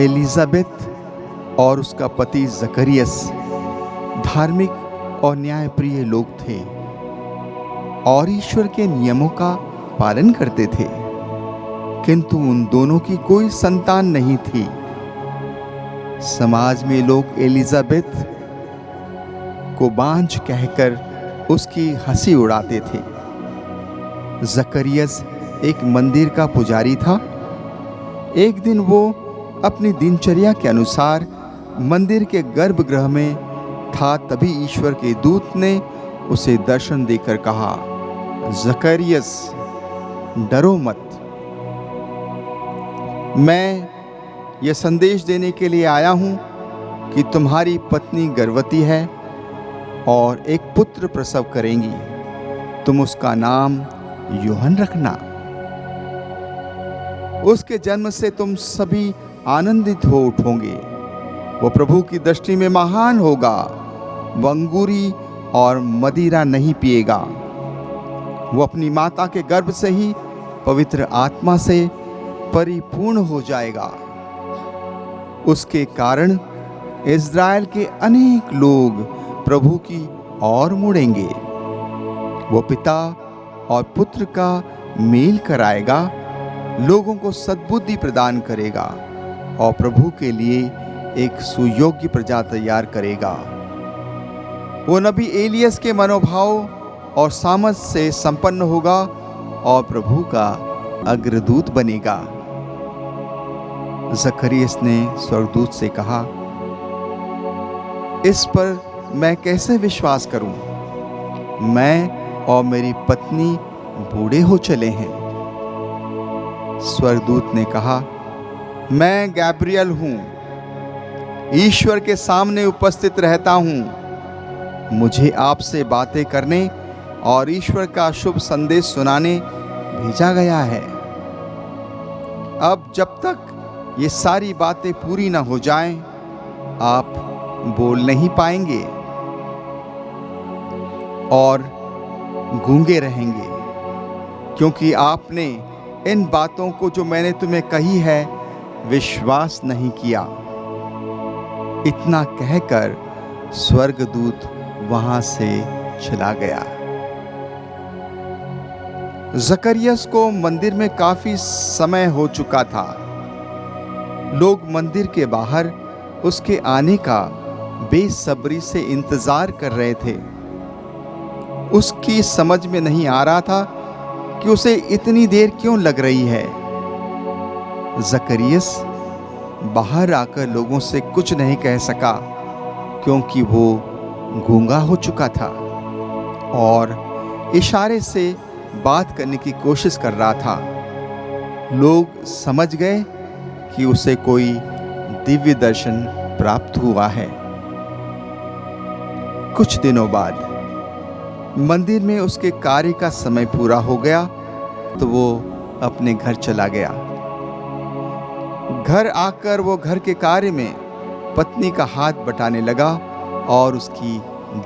Elizabeth और उसका पति जकरियस धार्मिक और न्यायप्रिय लोग थे और ईश्वर के नियमों का पालन करते थे, किंतु उन दोनों की कोई संतान नहीं थी। समाज में लोग एलिजाबेथ को बांझ कहकर उसकी हंसी उड़ाते थे। जकरियस एक मंदिर का पुजारी था। एक दिन वो अपनी दिनचर्या के अनुसार मंदिर के गर्भगृह में था, तभी ईश्वर के दूत ने उसे दर्शन देकर कहा, जकरियस, डरो मत। मैं यह संदेश देने के लिए आया हूं कि तुम्हारी पत्नी गर्भवती है और एक पुत्र प्रसव करेंगी। तुम उसका नाम यूहन्ना रखना। उसके जन्म से तुम सभी आनंदित हो उठोगे। वो प्रभु की दृष्टि में महान होगा। वो अंगूरी और मदिरा नहीं पिएगा। वो अपनी माता के गर्भ से ही पवित्र आत्मा से परिपूर्ण हो जाएगा। उसके कारण इज़राइल के अनेक लोग प्रभु की ओर मुड़ेंगे। वो पिता और पुत्र का मेल कराएगा, लोगों को सद्बुद्धि प्रदान करेगा और प्रभु के लिए एक सुयोग्य प्रजा तैयार करेगा। वो नबी एलियस के मनोभाव और सामर्थ से संपन्न होगा और प्रभु का अग्रदूत बनेगा। जकरियस ने स्वर्गदूत से कहा, इस पर मैं कैसे विश्वास करूं? मैं और मेरी पत्नी बूढ़े हो चले हैं। स्वर्गदूत ने कहा, मैं गैब्रियल हूं, ईश्वर के सामने उपस्थित रहता हूं। मुझे आपसे बातें करने और ईश्वर का शुभ संदेश सुनाने भेजा गया है। अब जब तक ये सारी बातें पूरी ना हो जाएं, आप बोल नहीं पाएंगे और गूंगे रहेंगे, क्योंकि आपने इन बातों को जो मैंने तुम्हें कही है विश्वास नहीं किया। इतना कहकर स्वर्गदूत वहां से चला गया। जकरियस को मंदिर में काफी समय हो चुका था। लोग मंदिर के बाहर उसके आने का बेसब्री से इंतजार कर रहे थे। उसकी समझ में नहीं आ रहा था कि उसे इतनी देर क्यों लग रही है। जकरियस बाहर आकर लोगों से कुछ नहीं कह सका, क्योंकि वो गूंगा हो चुका था और इशारे से बात करने की कोशिश कर रहा था। लोग समझ गए कि उसे कोई दिव्य दर्शन प्राप्त हुआ है। कुछ दिनों बाद मंदिर में उसके कार्य का समय पूरा हो गया तो वो अपने घर चला गया। घर आकर वो घर के कार्य में पत्नी का हाथ बटाने लगा और उसकी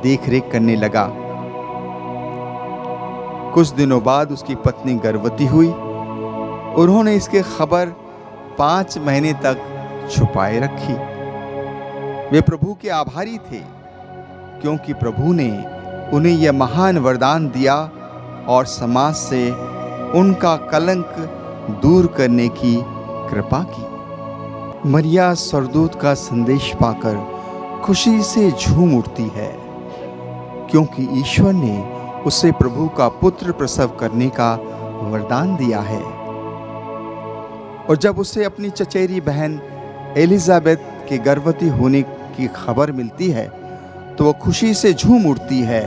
देखरेख करने लगा। कुछ दिनों बाद उसकी पत्नी गर्भवती हुई। उन्होंने इसकी खबर 5 महीने तक छुपाए रखी। वे प्रभु के आभारी थे, क्योंकि प्रभु ने उन्हें यह महान वरदान दिया और समाज से उनका कलंक दूर करने की कृपा की। मरिया स्वर्गदूत का संदेश पाकर खुशी से झूम उठती है, क्योंकि ईश्वर ने उसे प्रभु का पुत्र प्रसव करने का वरदान दिया है। और जब उसे अपनी चचेरी बहन एलिजाबेथ के गर्भवती होने की खबर मिलती है तो वो खुशी से झूम उठती है।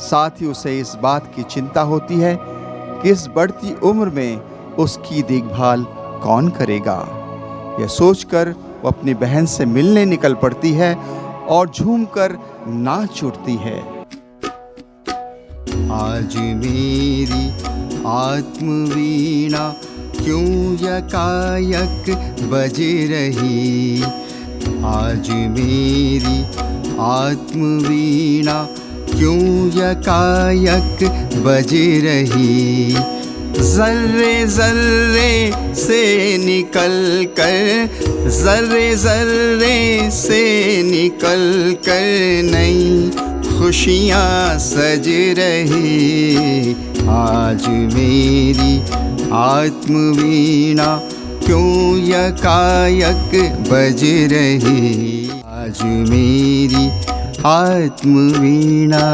साथ ही उसे इस बात की चिंता होती है कि इस बढ़ती उम्र में उसकी देखभाल कौन करेगा। यह सोचकर वो अपनी बहन से मिलने निकल पड़ती है और झूमकर नाच उठती है। आज मेरी आत्मवीणा क्यों यकायक बजे रही। आज मेरी आत्मवीणा क्यों यकायक बजे रही। जर्रे जर्रे से निकल कर, जर्रे जर्रे से निकल कर नई खुशियाँ सज रही। आज मेरी आत्मवीणा क्यों यकायक बज रही। आज मेरी आत्मवीणा।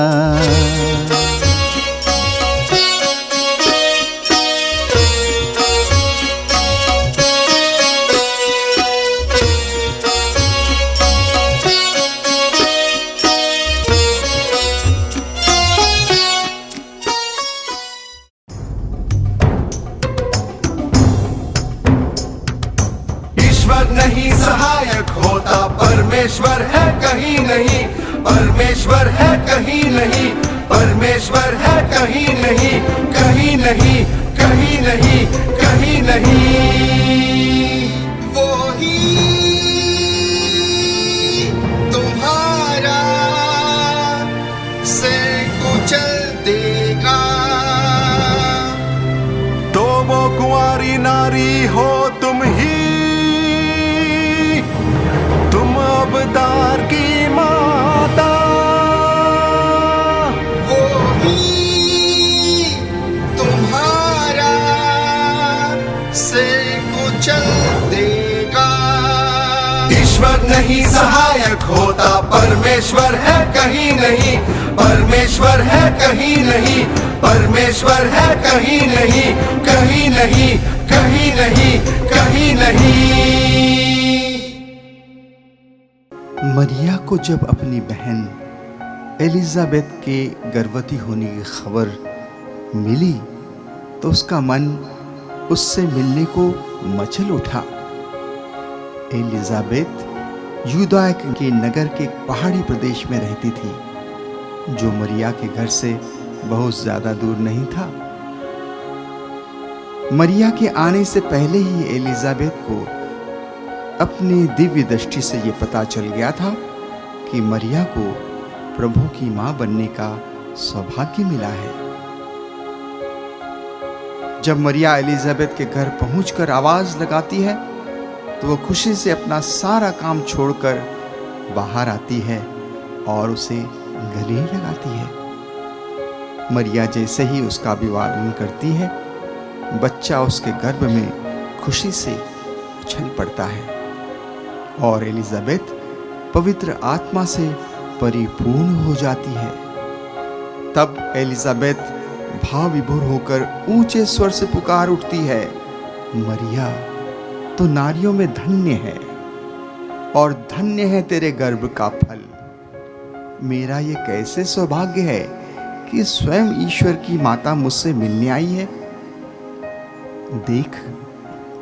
नहीं सहायक होता, परमेश्वर है कहीं नहीं, परमेश्वर है कहीं नहीं, परमेश्वर है कहीं नहीं, कहीं नहीं, कहीं नहीं, कहीं नहीं। वो ही तुम्हारा सिर कुचल देगा। तो वो कुंवारी नारी हो तुम ही, अवतार की माता। वो ही तुम्हारा सिर कुचल देगा। ईश्वर नहीं सहायक होता, परमेश्वर है कहीं नहीं, परमेश्वर है कहीं नहीं, परमेश्वर है कहीं नहीं, कहीं नहीं, कहीं नहीं, कहीं नहीं। मरिया को जब अपनी बहन एलिजाबेथ के गर्भवती होने की खबर मिली तो उसका मन उससे मिलने को मचल उठा। एलिजाबेथ यूदा के नगर के पहाड़ी प्रदेश में रहती थी, जो मरिया के घर से बहुत ज्यादा दूर नहीं था। मरिया के आने से पहले ही एलिजाबेथ को अपनी दिव्य दृष्टि से ये पता चल गया था कि मरिया को प्रभु की मां बनने का सौभाग्य मिला है। जब मरिया एलिजाबेथ के घर पहुंचकर आवाज लगाती है तो वो खुशी से अपना सारा काम छोड़कर बाहर आती है और उसे गले लगाती है। मरिया जैसे ही उसका अभिवादन करती है, बच्चा उसके गर्भ में खुशी से उछल पड़ता है और एलिजाबेथ पवित्र आत्मा से परिपूर्ण हो जाती है। तब एलिजाबेथ भाव विभोर होकर ऊंचे स्वर से पुकार उठती है, मरिया तो नारियों में धन्य है और धन्य है तेरे गर्भ का फल। मेरा ये कैसे सौभाग्य है कि स्वयं ईश्वर की माता मुझसे मिलने आई है। देख,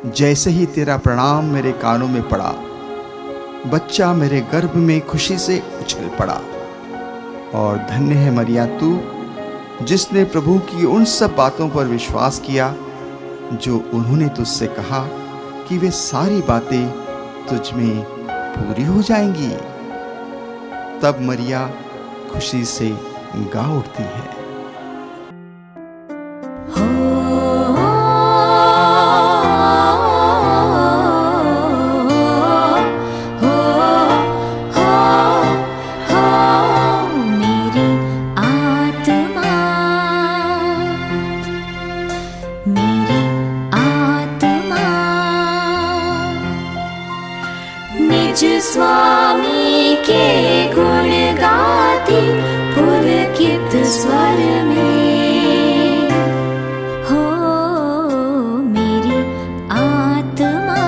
जैसे ही तेरा प्रणाम मेरे कानों में पड़ा, बच्चा मेरे गर्भ में खुशी से उछल पड़ा। और धन्य है मरिया तू, जिसने प्रभु की उन सब बातों पर विश्वास किया जो उन्होंने तुझसे कहा कि वे सारी बातें तुझ में पूरी हो जाएंगी। तब मरिया खुशी से गा उठती है। स्वामी के गुण गाती पुलकित स्वर में हो मेरी आत्मा।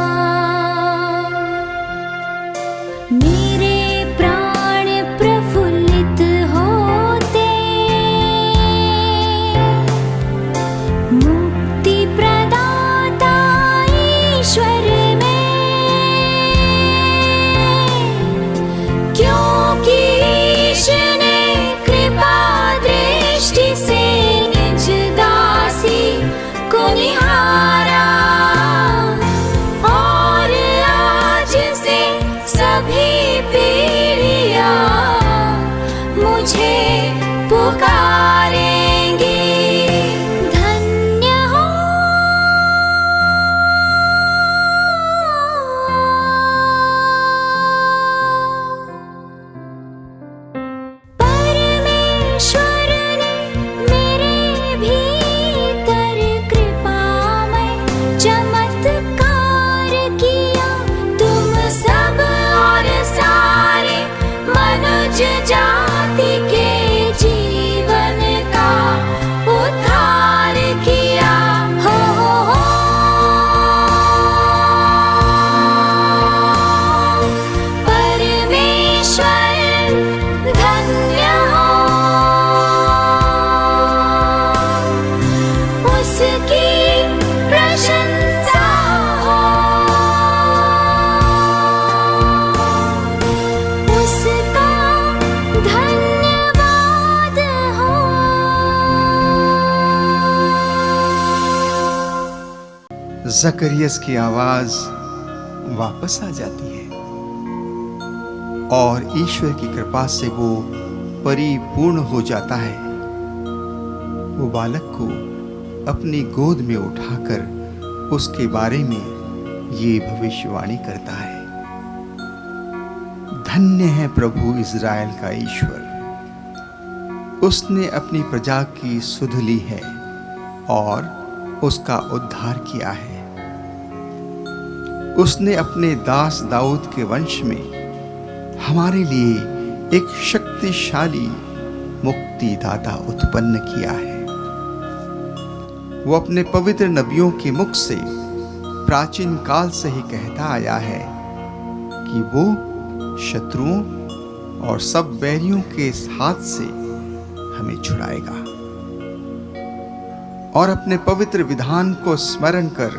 मेरे प्राण प्रफुल्लित होते मुक्ति प्रदाता ईश्वर क्योंकि ईश ने कृपा दृष्टि निज जाति के जीवन का उद्धार किया। हो परमेश्वर धन्य हो, उसकी प्रशंसा हो, उसका धन्यवाद हो। जकरियस की आवाज वापस आ जाती है और ईश्वर की कृपा से वो परिपूर्ण हो जाता है। वो बालक को अपनी गोद में उठाकर उसके बारे में ये भविष्यवाणी करता है, धन्य है प्रभु इज़राइल का ईश्वर, उसने अपनी प्रजा की सुध ली है और उसका उद्धार किया है। उसने अपने दास दाऊद के वंश में हमारे लिए एक शक्तिशाली मुक्तिदाता उत्पन्न किया है। वो अपने पवित्र नबियों के मुख से प्राचीन काल से ही कहता आया है कि वो शत्रुओं और सब बैरियों के हाथ से हमें छुड़ाएगा और अपने पवित्र विधान को स्मरण कर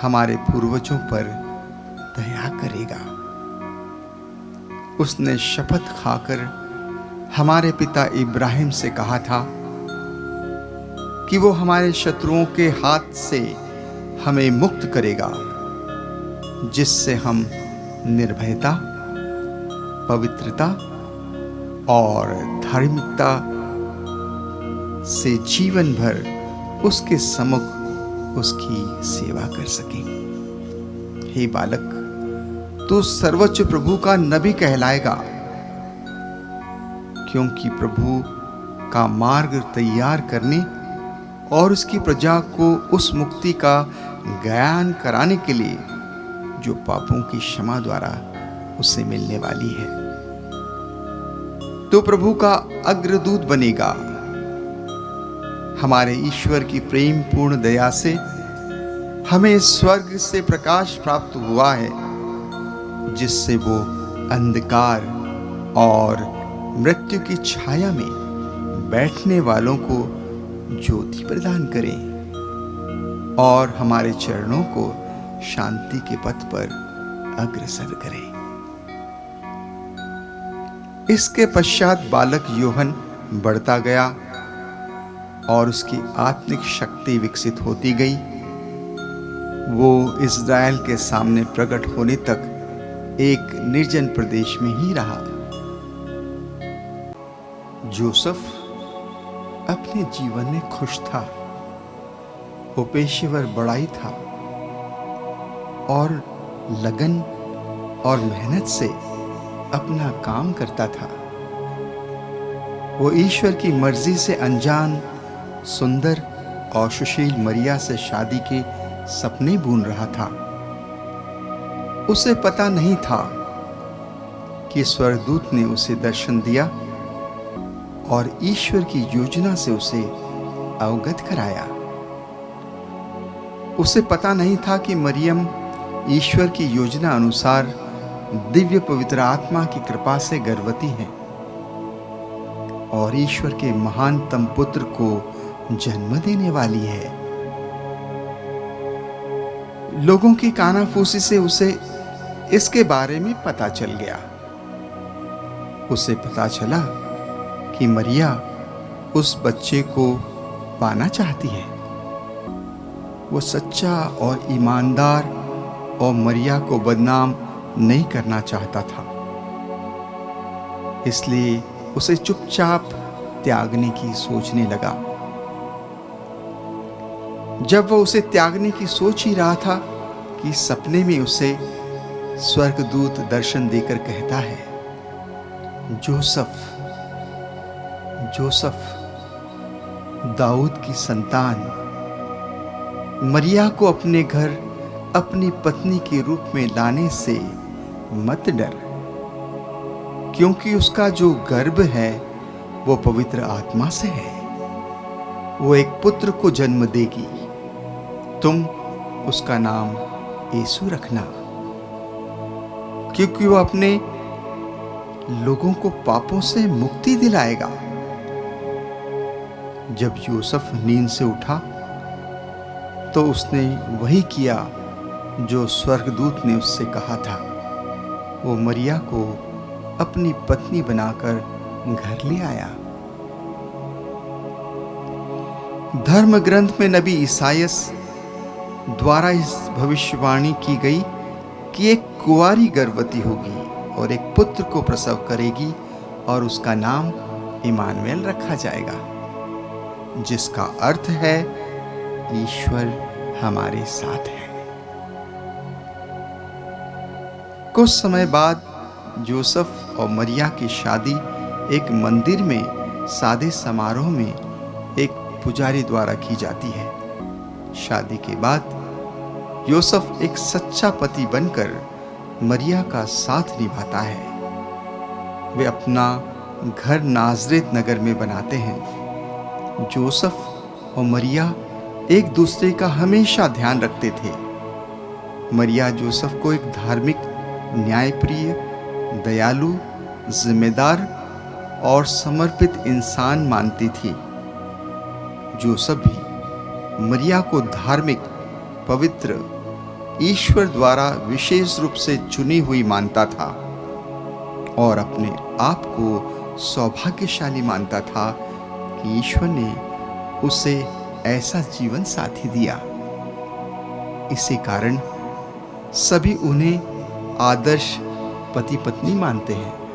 हमारे पूर्वजों पर दया करेगा। उसने शपथ खाकर हमारे पिता इब्राहिम से कहा था कि वो हमारे शत्रुओं के हाथ से हमें मुक्त करेगा, जिससे हम निर्भयता, पवित्रता और धार्मिकता से जीवन भर उसके सम्मुख उसकी सेवा कर सकें। हे बालक, तू सर्वोच्च प्रभु का नबी कहलाएगा, क्योंकि प्रभु का मार्ग तैयार करने और उसकी प्रजा को उस मुक्ति का ज्ञान कराने के लिए जो पापों की क्षमा द्वारा उसे मिलने वाली है। तो प्रभु का अग्रदूत बनेगा। हमारे ईश्वर की प्रेम पूर्ण दया से हमें स्वर्ग से प्रकाश प्राप्त हुआ है, जिससे वो अंधकार और मृत्यु की छाया में बैठने वालों को ज्योति प्रदान करे और हमारे चरणों को शांति के पथ पर अग्रसर करे। इसके पश्चात बालक योहन बढ़ता गया और उसकी आत्मिक शक्ति विकसित होती गई। वो इज़राइल के सामने प्रकट होने तक एक निर्जन प्रदेश में ही रहा। जोसेफ अपने जीवन में खुश था। वो पेशेवर बड़ाई था और लगन और मेहनत से अपना काम करता था। वो ईश्वर की मर्जी से अनजान, सुंदर और सुशील मरिया से शादी के सपने बुन रहा था। उसे पता नहीं था कि स्वर्गदूत ने उसे दर्शन दिया और ईश्वर की योजना से उसे अवगत कराया। उसे पता नहीं था कि मरियम ईश्वर की योजना अनुसार दिव्य पवित्र आत्मा की कृपा से गर्भवती है और ईश्वर के महानतम पुत्र को जन्म देने वाली है। लोगों की कानाफूसी से उसे इसके बारे में पता चल गया। उसे पता चला कि मरिया उस बच्चे को पाना चाहती है। वो सच्चा और ईमानदार और मरिया को बदनाम नहीं करना चाहता था, इसलिए उसे चुपचाप त्यागने की सोचने लगा। जब वो उसे त्यागने की सोच ही रहा था कि सपने में उसे स्वर्गदूत दर्शन देकर कहता है, जोसेफ, जोसेफ, दाऊद की संतान, मरिया को अपने घर अपनी पत्नी के रूप में लाने से मत डर, क्योंकि उसका जो गर्भ है वो पवित्र आत्मा से है। वो एक पुत्र को जन्म देगी, तुम उसका नाम यीशु रखना, क्योंकि वो अपने लोगों को पापों से मुक्ति दिलाएगा। जब यूसुफ नींद से उठा तो उसने वही किया जो स्वर्गदूत ने उससे कहा था। वो मरिया को अपनी पत्नी बनाकर घर ले आया। धर्म ग्रंथ में नबी ईसायास द्वारा इस भविष्यवाणी की गई कि एक कुंवारी गर्भवती होगी और एक पुत्र को प्रसव करेगी और उसका नाम इमानुएल रखा जाएगा, जिसका अर्थ है ईश्वर हमारे साथ है। कुछ समय बाद यूसुफ और मरिया की शादी एक मंदिर में सादे समारोह में एक पुजारी द्वारा की जाती है। शादी के बाद यूसुफ एक सच्चा पति बनकर मरिया का साथ निभाता है। वे अपना घर नाजरेत नगर में बनाते हैं। यूसुफ और मरिया एक दूसरे का हमेशा ध्यान रखते थे। मरिया यूसुफ को एक धार्मिक, न्यायप्रिय, दयालु, जिम्मेदार और समर्पित इंसान मानती थी। यूसुफ भी मरिया को धार्मिक, पवित्र, ईश्वर द्वारा विशेष रूप से चुनी हुई मानता था और अपने आप को सौभाग्यशाली मानता था कि ईश्वर ने उसे ऐसा जीवन साथी दिया। इसी कारण सभी उन्हें आदर्श पति पत्नी मानते हैं।